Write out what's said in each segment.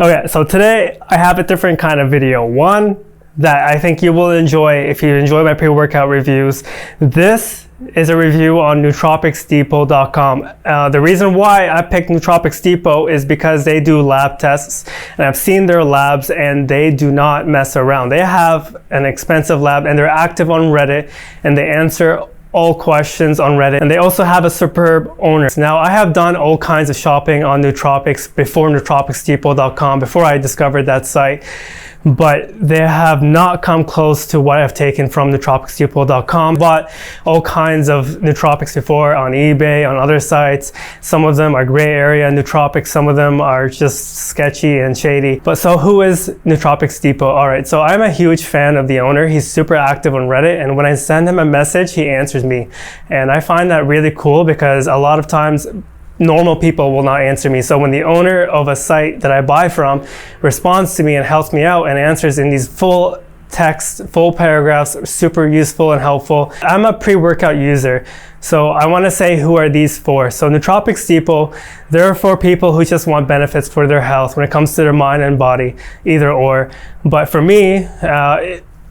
Okay, so today I have a different kind of video. One that I think you will enjoy if you enjoy my pre-workout reviews. This is a review on NootropicsDepot.com. The reason why I picked Nootropics Depot is because they do lab tests, and I've seen their labs and they do not mess around. They have an expensive lab and they're active on Reddit and they answer all questions on Reddit, and they also have a superb owner. Now, I have done all kinds of shopping on Nootropics before NootropicsDepot.com, before I discovered that site, but they have not come close to what I've taken from NootropicsDepot.com. Bought all kinds of nootropics before on eBay, on other sites. Some of them are gray area nootropics, some of them are just sketchy and shady. But so who is Nootropics Depot? All right, so I'm a huge fan of the owner. He's super active on Reddit, and when I send him a message, he answers me. And I find that really cool because a lot of times normal people will not answer me. So when the owner of a site that I buy from responds to me and helps me out and answers in these full text, full paragraphs, super useful and helpful. I'm a pre-workout user, so I want to say who are these for. So Nootropics Depot, they're for people who just want benefits for their health when it comes to their mind and body, either or. But for me,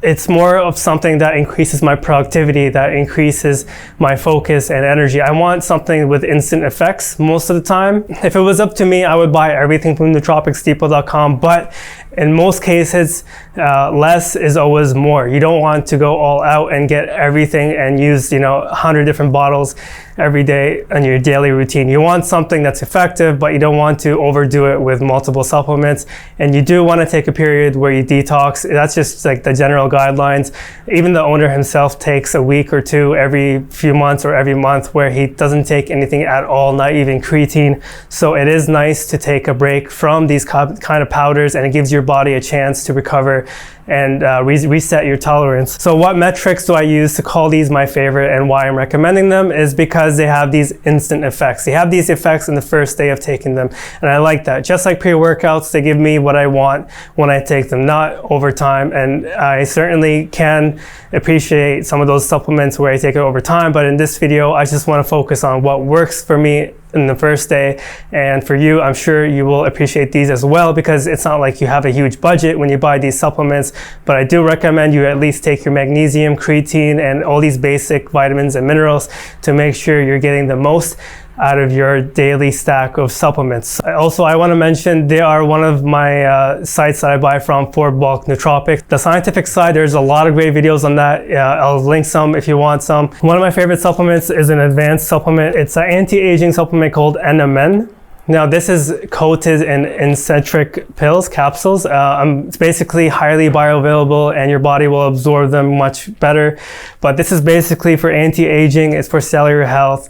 it's more of something that increases my productivity, that increases my focus and energy. I want something with instant effects most of the time. If it was up to me, I would buy everything from NootropicsDepot.com, but in most cases, less is always more. You don't want to go all out and get everything and use, 100 different bottles every day in your daily routine. You want something that's effective, but you don't want to overdo it with multiple supplements. And you do want to take a period where you detox. That's just like the general guidelines. Even the owner himself takes a week or two every few months or every month where he doesn't take anything at all, not even creatine. So it is nice to take a break from these kind of powders, and it gives your body a chance to recover and reset your tolerance. So what metrics do I use to call these my favorite, and why I'm recommending them is because they have these instant effects. They have these effects in the first day of taking them, and I like that. Just like pre-workouts, they give me what I want when I take them, not over time. And I certainly can appreciate some of those supplements where I take it over time, but in this video, I just want to focus on what works for me in the first day. And for you, I'm sure you will appreciate these as well, because it's not like you have a huge budget when you buy these supplements, but I do recommend you at least take your magnesium, creatine, and all these basic vitamins and minerals to make sure you're getting the most out of your daily stack of supplements. Also, I want to mention they are one of my sites that I buy from for bulk nootropics. The scientific side, there's a lot of great videos on that. I'll link some if you want some. One of my favorite supplements is an advanced supplement. It's an anti-aging supplement called NMN. Now, this is coated in concentric pills, capsules. It's basically highly bioavailable and your body will absorb them much better. But this is basically for anti-aging, it's for cellular health.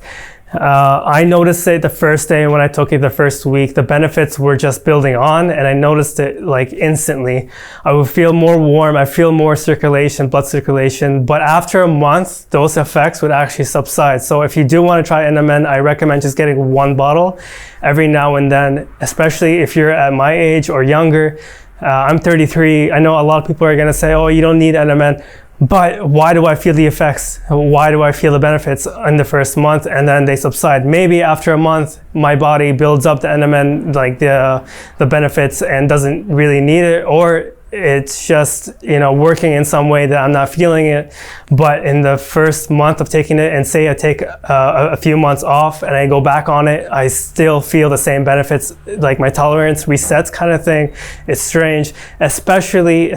I noticed it the first day when I took it, the first week. The benefits were just building on, and I noticed it like instantly. I would feel more warm, I feel more circulation, blood circulation, but after a month, those effects would actually subside. So if you do want to try NMN, I recommend just getting one bottle every now and then, especially if you're at my age or younger. I'm 33. I know a lot of people are going to say, oh, you don't need NMN. But why do I feel the effects? Why do I feel the benefits in the first month and then they subside? Maybe after a month, my body builds up the NMN, like the benefits, and doesn't really need it, or it's just, working in some way that I'm not feeling it. But in the first month of taking it, and say I take a few months off and I go back on it, I still feel the same benefits, like my tolerance resets kind of thing. It's strange, especially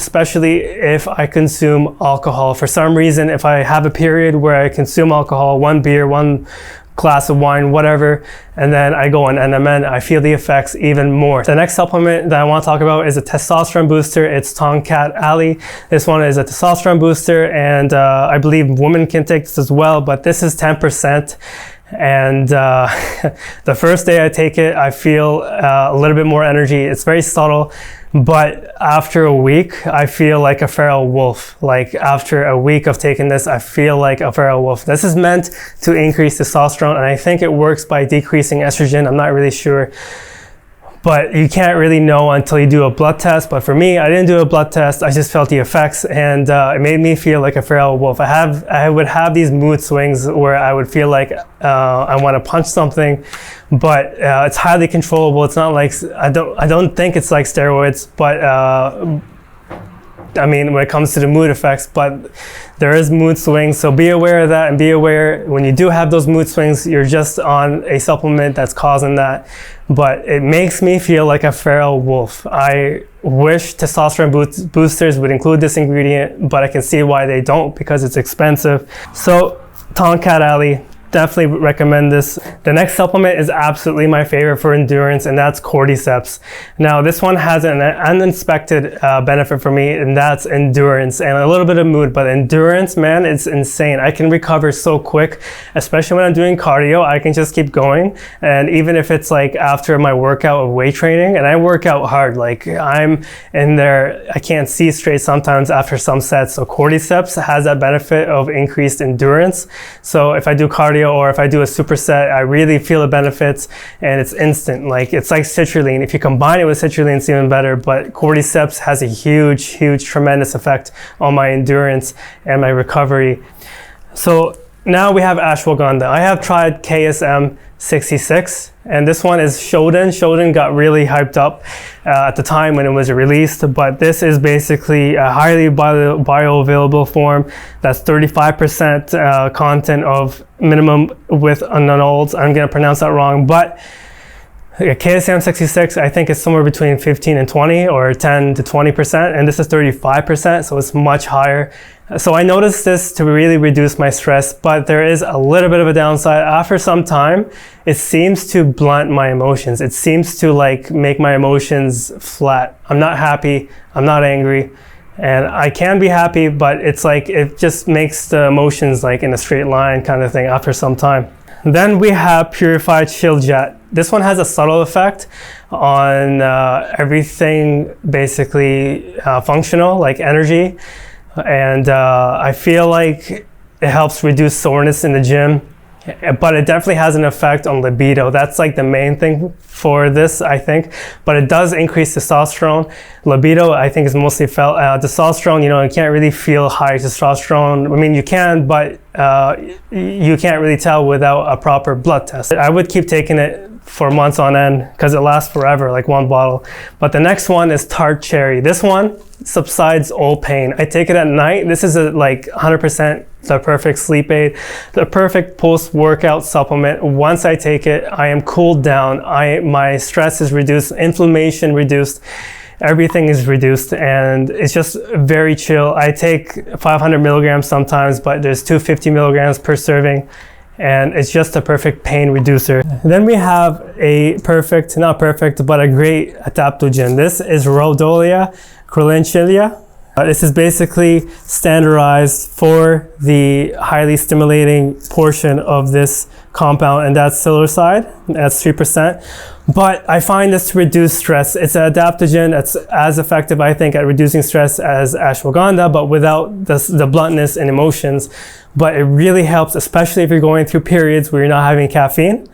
if I consume alcohol. For some reason, if I have a period where I consume alcohol, one beer, one glass of wine, whatever, and then I go on NMN, I feel the effects even more. The next supplement that I want to talk about is a testosterone booster. It's Tongkat Ali. This one is a testosterone booster, and I believe women can take this as well, but this is 10%. And the first day I take it, I feel a little bit more energy. It's very subtle, but after a week, I feel like a feral wolf. Like after a week of taking this, I feel like a feral wolf. This is meant to increase testosterone, and I think it works by decreasing estrogen. I'm not really sure. but you can't really know until you do a blood test. But for me, I didn't do a blood test. I just felt the effects, and it made me feel like a feral wolf. I would have these mood swings where I would feel like I want to punch something, but it's highly controllable. It's not like, I don't think it's like steroids, but I mean, when it comes to the mood effects, but there is mood swings, so be aware of that, and be aware when you do have those mood swings, you're just on a supplement that's causing that. But it makes me feel like a feral wolf. I wish testosterone boosters would include this ingredient, but I can see why they don't, because it's expensive. So Tongkat Ali, definitely recommend this. The next supplement is absolutely my favorite for endurance, and that's Cordyceps. Now this one has an uninspected benefit for me, and that's endurance and a little bit of mood. But endurance, man, it's insane. I can recover so quick, especially when I'm doing cardio. I can just keep going, and even if it's like after my workout of weight training, and I work out hard, like I'm in there, I can't see straight sometimes after some sets. So Cordyceps has that benefit of increased endurance. So if I do cardio or if I do a superset, I really feel the benefits, and it's instant. Like, it's like citrulline. If you combine it with citrulline, it's even better. But Cordyceps has a huge, tremendous effect on my endurance and my recovery. So now we have ashwagandha. I have tried KSM 66, and this one is Shodan. Shodan got really hyped up at the time when it was released, but this is basically a highly bioavailable form. That's 35% content of minimum with anoles. I'm going to pronounce that wrong, but KSM 66, I think it's somewhere between 15 and 20 or 10 to 20%, and this is 35%, so it's much higher. So I noticed this to really reduce my stress, but there is a little bit of a downside. After some time, it seems to blunt my emotions. It seems to like make my emotions flat. I'm not happy, I'm not angry, and I can be happy, but it's like, it just makes the emotions like in a straight line kind of thing after some time. Then we have Purified Shilajit. This one has a subtle effect on everything basically functional, like energy. And I feel like it helps reduce soreness in the gym, but it definitely has an effect on libido. That's like the main thing for this, I think, but it does increase testosterone. Libido, I think, is mostly felt. Testosterone, you know, you can't really feel high testosterone. I mean, you can, but you can't really tell without a proper blood test. I would keep taking it for months on end because it lasts forever, like one bottle. But the next one is Tart Cherry. This one subsides all pain. I take it at night. This is like 100% the perfect sleep aid, the perfect post-workout supplement. Once I take it, I am cooled down. My stress is reduced, inflammation reduced, everything is reduced, and it's just very chill. I take 500 milligrams sometimes, but there's 250 milligrams per serving, and it's just a perfect pain reducer. Then we have a perfect, not perfect, but a great adaptogen. This is Rhodiola Rosea. This is basically standardized for the highly stimulating portion of this compound, and that's psilocybin. That's 3%. But I find this to reduce stress. It's an adaptogen that's as effective, I think, at reducing stress as ashwagandha, but without the bluntness and emotions. But it really helps, especially if you're going through periods where you're not having caffeine.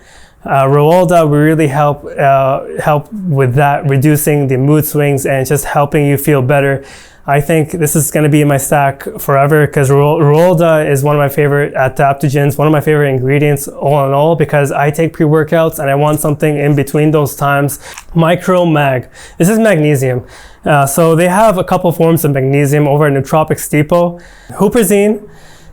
Rhodiola will really help with that, reducing the mood swings and just helping you feel better. I think this is going to be in my stack forever because Rhodiola is one of my favorite adaptogens, one of my favorite ingredients all in all, because I take pre-workouts and I want something in between those times. Micro Mag. This is magnesium. So they have a couple forms of magnesium over at NootropicsDepot. Huperzine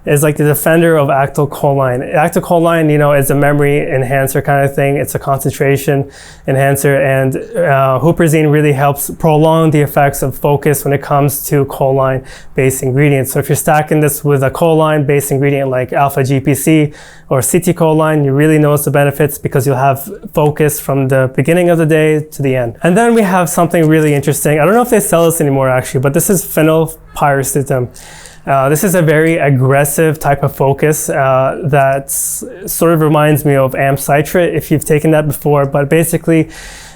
is like the defender of acetylcholine. Acetylcholine, you know, is a memory enhancer kind of thing. It's a concentration enhancer, and Huperzine really helps prolong the effects of focus when it comes to choline-based ingredients. So if you're stacking this with a choline-based ingredient like alpha-GPC or ceticholine, you really notice the benefits because you'll have focus from the beginning of the day to the end. And then we have something really interesting. I don't know if they sell this anymore actually, but this is phenylpyracetam. This is a very aggressive type of focus that sort of reminds me of amp citrate if you've taken that before, but basically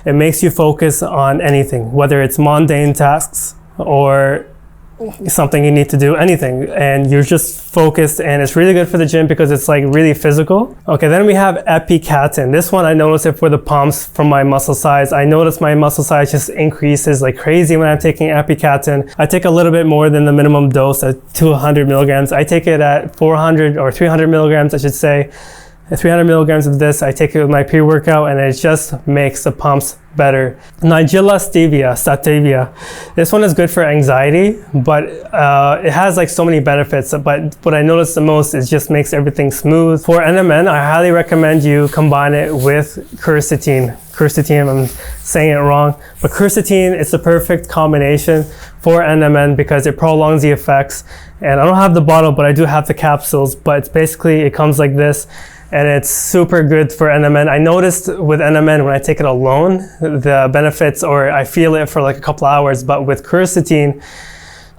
it makes you focus on anything, whether it's mundane tasks or something you need to do, anything, and you're just focused, and it's really good for the gym because it's like really physical. Okay, then we have Epicatechin. This one I noticed it for the pumps from my muscle size. I noticed my muscle size just increases like crazy when I'm taking Epicatechin. I take a little bit more than the minimum dose at 200 milligrams. I take it at 400 or 300 milligrams, I should say. 300 milligrams of this, I take it with my pre-workout, and it just makes the pumps better. Nigella Sativa. This one is good for anxiety, but it has like so many benefits. But what I noticed the most is just makes everything smooth. For NMN, I highly recommend you combine it with quercetin. Quercetin, I'm saying it wrong, but quercetin, it's the perfect combination for NMN because it prolongs the effects. And I don't have the bottle, but I do have the capsules, but it's basically, it comes like this. And it's super good for NMN. I noticed with NMN when I take it alone, the benefits, or I feel it for like a couple hours, but with quercetin,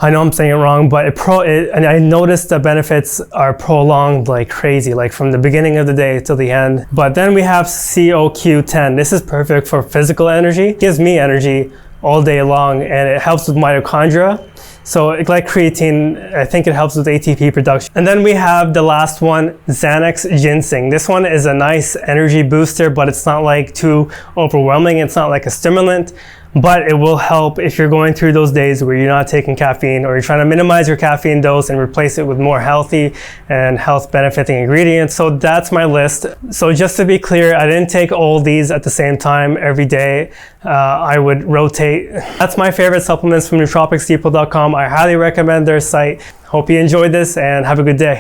I know I'm saying it wrong, but and I noticed the benefits are prolonged like crazy, like from the beginning of the day till the end. But then we have CoQ10. This is perfect for physical energy. It gives me energy all day long, and it helps with mitochondria. So like creatine, I think it helps with ATP production. And then we have the last one, Panax Ginseng. This one is a nice energy booster, but it's not like too overwhelming. It's not like a stimulant, but it will help if you're going through those days where you're not taking caffeine, or you're trying to minimize your caffeine dose and replace it with more healthy and health benefiting ingredients. So that's my list. So just to be clear, I didn't take all these at the same time every day. I would rotate. That's my favorite supplements from NootropicsDepot.com. I highly recommend their site. Hope you enjoyed this and have a good day.